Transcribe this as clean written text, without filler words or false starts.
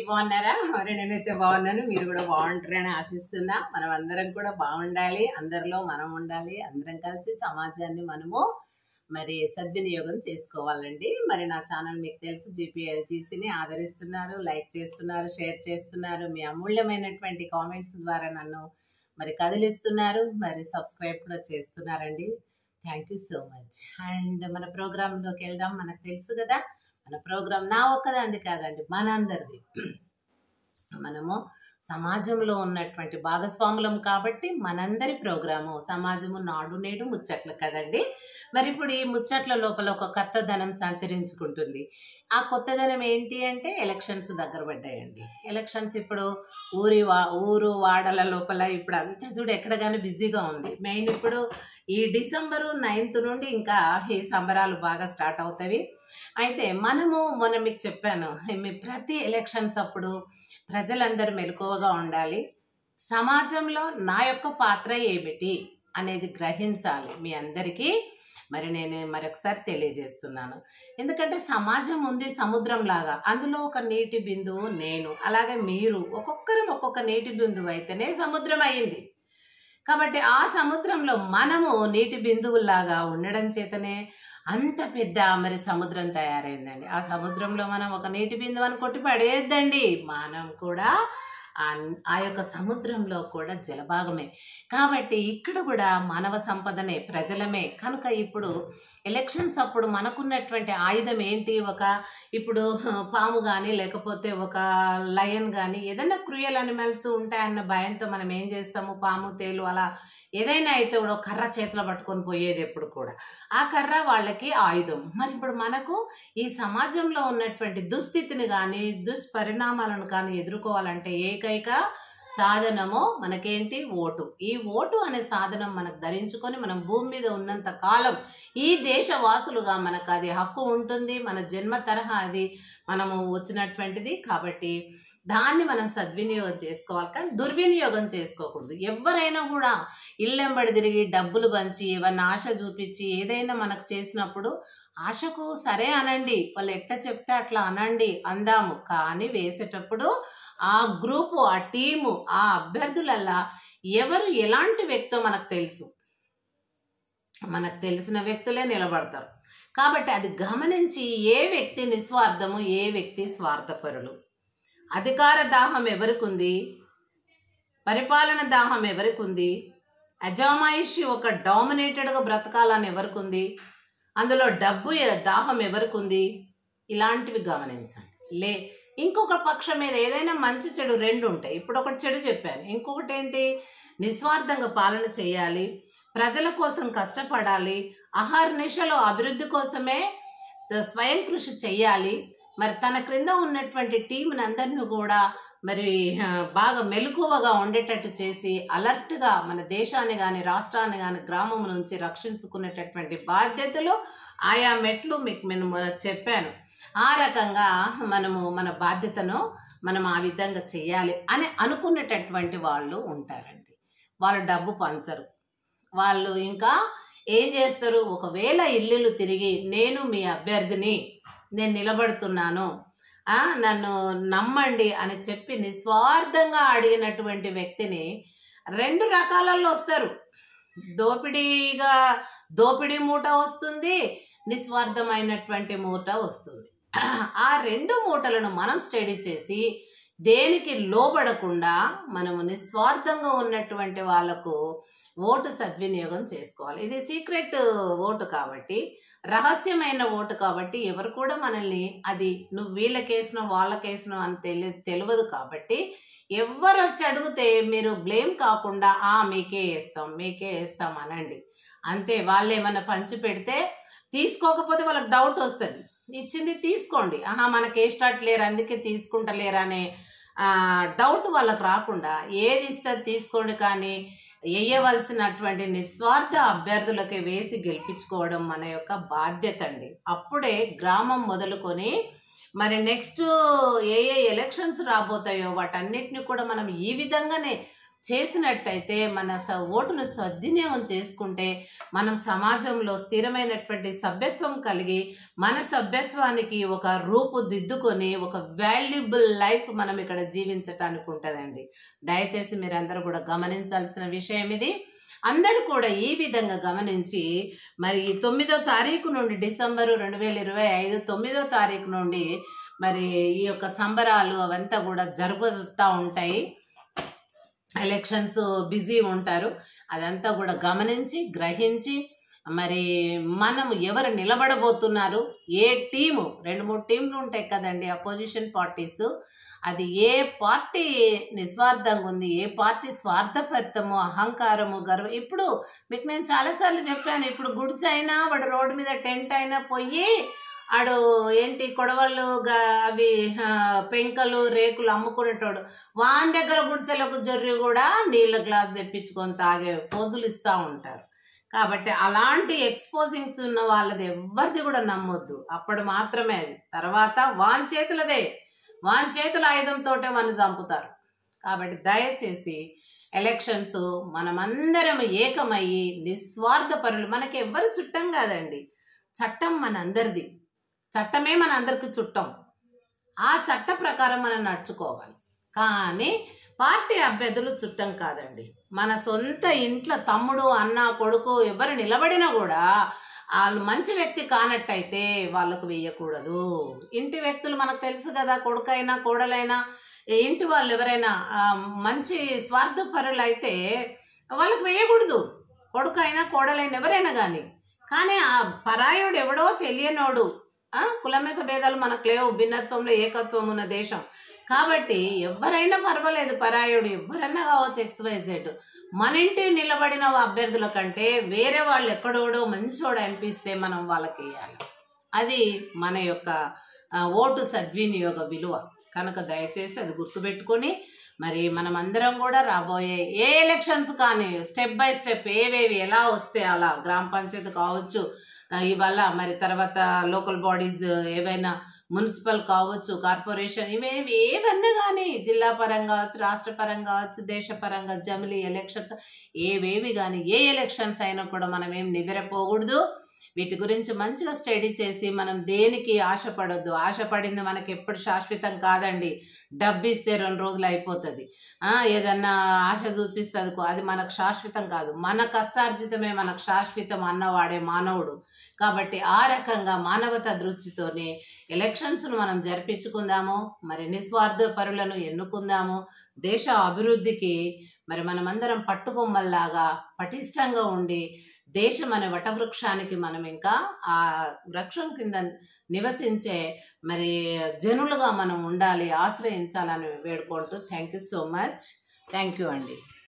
బాగున్నారా? మరి నేనైతే బాగున్నాను. మీరు కూడా బాగుంటారని ఆశిస్తున్నా. మనం అందరం కూడా బాగుండాలి. అందరిలో మనం ఉండాలి. అందరం కలిసి సమాజాన్ని మనము మరి సద్వినియోగం చేసుకోవాలండి. మరి నా ఛానల్ మీకు తెలుసు, జీపీఎల్జీసీని ఆదరిస్తున్నారు, లైక్ చేస్తున్నారు, షేర్ చేస్తున్నారు. మీ అమూల్యమైనటువంటి కామెంట్స్ ద్వారా నన్ను మరి కదిలిస్తున్నారు, మరి సబ్స్క్రైబ్ కూడా చేస్తున్నారండి. Thank you so much. And మన ప్రోగ్రాంలోకి వెళ్దాం. మనకు తెలుసు కదా, మన ప్రోగ్రాం నా ఒక్కదాంది కాదండి, మనందరిది. మనము సమాజంలో ఉన్నటువంటి భాగస్వాములం కాబట్టి మనందరి ప్రోగ్రాము సమాజము నాడు నేడు ముచ్చట్లు కదండి. మరి ఇప్పుడు ఈ ముచ్చట్ల లోపల ఒక కొత్తదనం సంచరించుకుంటుంది. ఆ కొత్తదనం ఏంటి అంటే ఎలక్షన్స్ దగ్గర పడ్డాయండి. ఎలక్షన్స్ ఇప్పుడు ఊరు వాడల లోపల ఇప్పుడు అంతా చూడు ఎక్కడ కానీ బిజీగా ఉంది. మెయిన్ ఇప్పుడు ఈ డిసెంబరు 9th నుండి ఇంకా ఈ సంబరాలు బాగా స్టార్ట్ అవుతాయి. అయితే మొన్న మీకు చెప్పాను, మీ ప్రతి ఎలక్షన్స్ అప్పుడు ప్రజలందరూ మెలకువగా ఉండాలి. సమాజంలో నా యొక్క పాత్ర ఏమిటి అనేది గ్రహించాలి. మీ అందరికీ మరి నేను మరొకసారి తెలియజేస్తున్నాను. ఎందుకంటే సమాజం ఉంది సముద్రం లాగా, అందులో ఒక నీటి బిందువు నేను, అలాగే మీరు ఒక్కొక్కరు ఒక్కొక్క నీటి బిందువు అయితేనే సముద్రం అయింది. కాబట్టి ఆ సముద్రంలో మనము నీటి బిందువులాగా ఉండడం చేతనే అంత పెద్ద మరి సముద్రం తయారైందండి. ఆ సముద్రంలో మనం ఒక నీటి బిందువు అని కొట్టి పడేయద్దండి. మనం కూడా ఆ యొక్క సముద్రంలో కూడా జలభాగమే. కాబట్టి ఇక్కడ కూడా మానవ సంపదనే, ప్రజలమే. కనుక ఇప్పుడు ఎలక్షన్స్ అప్పుడు మనకున్నటువంటి ఆయుధం ఏంటి? ఇప్పుడు పాము కానీ లేకపోతే ఒక లయన్ కానీ ఏదైనా క్రూయల్ అనిమల్స్ ఉంటాయన్న భయంతో మనం ఏం చేస్తాము? పాము, తేలు అలా ఏదైనా అయితే కూడా కర్ర చేతిలో పట్టుకొని పోయేది ఎప్పుడు కూడా. ఆ కర్ర వాళ్ళకి ఆయుధం. మరి ఇప్పుడు మనకు ఈ సమాజంలో ఉన్నటువంటి దుస్థితిని కానీ దుష్పరిణామాలను కానీ ఎదుర్కోవాలంటే ఏకైక సాధనము మనకేంటి? ఓటు. ఈ ఓటు అనే సాధనం మనకు ధరించుకొని మనం భూమి మీద ఉన్నంత కాలం ఈ దేశవాసులుగా మనకు అది హక్కు ఉంటుంది. మన జన్మ తరహా అది మనము వచ్చినటువంటిది. కాబట్టి దాన్ని మనం సద్వినియోగం చేసుకోవాలి, కానీ దుర్వినియోగం చేసుకోకూడదు. ఎవరైనా కూడా ఇల్లెంబడి తిరిగి డబ్బులు పంచి ఏమన్నా ఆశ చూపించి ఏదైనా మనకు చేసినప్పుడు ఆశకు సరే అనండి, వాళ్ళు ఎట్లా చెప్తే అట్లా అనండి, అందాము. కానీ వేసేటప్పుడు ఆ గ్రూపు, ఆ టీము, ఆ అభ్యర్థులల్లా ఎవరు ఎలాంటి వ్యక్తో మనకు తెలుసు. మనకు తెలిసిన వ్యక్తులే నిలబడతారు. కాబట్టి అది గమనించి ఏ వ్యక్తి నిస్వార్థము, ఏ వ్యక్తి స్వార్థపరులు, అధికార దాహం ఎవరికి ఉంది, పరిపాలన దాహం ఎవరికి ఉంది, అజామాయిషి ఒక డామినేటెడ్గా బ్రతకాలని ఎవరికి ఉంది, అందులో డబ్బు దాహం ఎవరికి ఉంది, ఇలాంటివి గమనించండి. ఇంకొక పక్షం మీద ఏదైనా మంచి చెడు రెండు ఉంటాయి. ఇప్పుడు ఒకటి చెడు చెప్పాను, ఇంకొకటి ఏంటి? నిస్వార్థంగా పాలన చేయాలి, ప్రజల కోసం కష్టపడాలి, అహర్నిశలో అభివృద్ధి కోసమే స్వయం కృషి చెయ్యాలి. మరి తన క్రింద ఉన్నటువంటి టీంని అందరినీ కూడా మరి బాగా మెలకువగా ఉండేటట్టు చేసి అలర్ట్గా మన దేశాన్ని కానీ రాష్ట్రాన్ని కానీ గ్రామం నుంచి రక్షించుకునేటటువంటి బాధ్యతలు ఆయా మెట్లు మీకు నేను చెప్పాను. ఆ రకంగా మన బాధ్యతను మనం ఆ విధంగా చేయాలి అని అనుకునేటటువంటి వాళ్ళు ఉంటారండి. వాళ్ళు డబ్బు పంచరు. వాళ్ళు ఇంకా ఏం చేస్తారు? ఒకవేళ ఇల్లు తిరిగి నేను మీ అభ్యర్థిని, నేను నిలబడుతున్నాను, నన్ను నమ్మండి అని చెప్పి నిస్వార్థంగా అడిగినటువంటి వ్యక్తిని రెండు రకాలలో వస్తారు. దోపిడీ మూట వస్తుంది, నిస్వార్థమైనటువంటి మూట వస్తుంది. ఆ రెండు మూటలను మనం స్టడీ చేసి దేనికి లోబడకుండా మనము నిస్వార్థంగా ఉన్నటువంటి వాళ్ళకు ఓటు సద్వినియోగం చేసుకోవాలి. ఇది సీక్రెట్ ఓటు కాబట్టి, రహస్యమైన ఓటు కాబట్టి ఎవరు కూడా మనల్ని అది నువ్వు వీళ్ళకేసినావు వాళ్ళకేసినావు అని తెలియదు. కాబట్టి ఎవరు వచ్చి అడిగితే మీరు బ్లేమ్ కాకుండా మీకే వేస్తాం అనండి. అంతే. వాళ్ళు ఏమన్నా పంచి పెడితే తీసుకోకపోతే వాళ్ళకి డౌట్ వస్తుంది. ఇచ్చింది తీసుకోండి, మనకి వేసేటట్లేరు అందుకే తీసుకుంటలేరు అనే డౌట్ వాళ్ళకు రాకుండా ఏది ఇస్తే తీసుకోండి, కానీ వేయవలసినటువంటి నిస్వార్థ అభ్యర్థులకే వేసి గెలిపించుకోవడం మన యొక్క బాధ్యత అండి. అప్పుడే గ్రామం మొదలుకొని మరి నెక్స్ట్ ఏ ఎలక్షన్స్ రాబోతాయో వాటన్నిటిని కూడా మనం ఈ విధంగానే చేసినట్టయితే మన ఓటును సద్వినియోగం చేసుకుంటే మనం సమాజంలో స్థిరమైనటువంటి సభ్యత్వం కలిగి మన సభ్యత్వానికి ఒక రూపుదిద్దుకొని ఒక వాల్యుబుల్ లైఫ్ మనం ఇక్కడ జీవించటానికి ఉంటుందండి. దయచేసి మీరందరూ కూడా గమనించాల్సిన విషయం ఇది. అందరూ కూడా ఈ విధంగా గమనించి మరి 9వ తారీఖు నుండి డిసెంబరు 2025 9వ తారీఖు నుండి మరి ఈ యొక్క సంబరాలు అవంతా కూడా జరుగుతూ ఉంటాయి. ఎలక్షన్స్ బిజీ ఉంటారు. అదంతా కూడా గమనించి గ్రహించి మరి మనం ఎవరు నిలబడబోతున్నారు, ఏ టీము 2-3 టీంలు ఉంటాయి కదండి అపోజిషన్ పార్టీస్, అది ఏ పార్టీ నిస్వార్థంగా ఉంది, ఏ పార్టీ స్వార్థపరితము అహంకారము గర్వం. ఇప్పుడు మీకు నేను చాలాసార్లు చెప్పాను, ఇప్పుడు గుడిసె అయినా వాడు రోడ్డు మీద టెంట్ అయినా పోయి ఆడు ఏంటి కొడవళ్ళు అవి పెంకలు రేకులు అమ్ముకునేటోడు వాని దగ్గర గుడిసెలకు జొర్రి కూడా నీళ్ళ గ్లాస్ తెప్పించుకొని తాగే పోజులు ఇస్తూ ఉంటారు. కాబట్టి అలాంటి ఎక్స్పోజింగ్స్ ఉన్న వాళ్ళది ఎవరిది కూడా నమ్మొద్దు. అప్పుడు మాత్రమే అది. తర్వాత వాని చేతుల ఆయుధంతో వాళ్ళు చంపుతారు. కాబట్టి దయచేసి ఎలక్షన్స్ మనమందరం ఏకమయ్యి నిస్వార్థపరులు. మనకి ఎవ్వరు చుట్టం కాదండి, చట్టం మనందరిది. చట్టమే మన అందరికి చుట్టం. ఆ చట్ట ప్రకారం మనం నడుచుకోవాలి. కానీ పార్టీ అభ్యర్థులు చుట్టం కాదండి. మన సొంత ఇంట్లో తమ్ముడు అన్న కొడుకు ఎవరు నిలబడినా కూడా వాళ్ళు మంచి వ్యక్తి కానట్టయితే వాళ్ళకు వేయకూడదు. ఇంటి వ్యక్తులు మనకు తెలుసు కదా, కొడుకైనా కోడలైనా ఇంటి వాళ్ళు ఎవరైనా మంచి స్వార్థపరులు అయితే వాళ్ళకు వేయకూడదు. కొడుకైనా కోడలైనా ఎవరైనా కానీ ఆ పరాయుడు ఎవడో తెలియనోడు, కులమేత భేదాలు మనకు లేవు, భిన్నత్వంలో ఏకత్వం ఉన్న దేశం కాబట్టి ఎవరైనా పర్వాలేదు, పరాయుడు ఎవరైనా కావచ్చు, XYZ. మన ఇంటి నిలబడిన అభ్యర్థుల కంటే వేరే వాళ్ళు ఎక్కడోడో మంచోడు అనిపిస్తే మనం వాళ్ళకి వేయాలి. అది మన యొక్క ఓటు సద్వినియోగ విలువ. కనుక దయచేసి అది గుర్తుపెట్టుకొని మరి మనం అందరం కూడా రాబోయే ఏ ఎలక్షన్స్ కానీ స్టెప్ బై స్టెప్ ఏవేవి ఎలా వస్తే అలా, గ్రామ పంచాయతీ కావచ్చు, ఇవాళ మరి తర్వాత లోకల్ బాడీస్ ఏవైనా మున్సిపల్ కావచ్చు, కార్పొరేషన్, ఏవన్నా కానీ జిల్లా పరంగా కావచ్చు, రాష్ట్ర పరంగా కావచ్చు, దేశపరంగా జమిలీ ఎలక్షన్స్ ఏవేవి కానీ ఏ ఎలక్షన్స్ అయినా కూడా మనం ఏం నివ్వెరపోకూడదు. వీటి గురించి మంచిగా స్టడీ చేసి మనం దేనికి ఆశపడొద్దు. ఆశపడింది మనకి ఎప్పుడు శాశ్వతం కాదండి. డబ్బు ఇస్తే 2 రోజులు అయిపోతుంది. ఏదన్నా ఆశ చూపిస్తుంది, అది మనకు శాశ్వతం కాదు. మన కష్టార్జితమే మనకు శాశ్వతం అన్నవాడే మానవుడు. కాబట్టి ఆ రకంగా మానవతా దృష్టితోనే ఎలక్షన్స్ను మనం జరిపించుకుందాము. మరి నిస్వార్థ పరులను ఎన్నుకుందాము. దేశ అభివృద్ధికి మరి మనమందరం పట్టుకొమ్మల్లాగా పటిష్టంగా ఉండి దేశం అనే వటవృక్షానికి మనం ఇంకా ఆ వృక్షం కింద నివసించే మరి జనులుగా మనం ఉండాలి, ఆశ్రయించాలని వేడుకుంటూ thank you so much. Thank you అండి.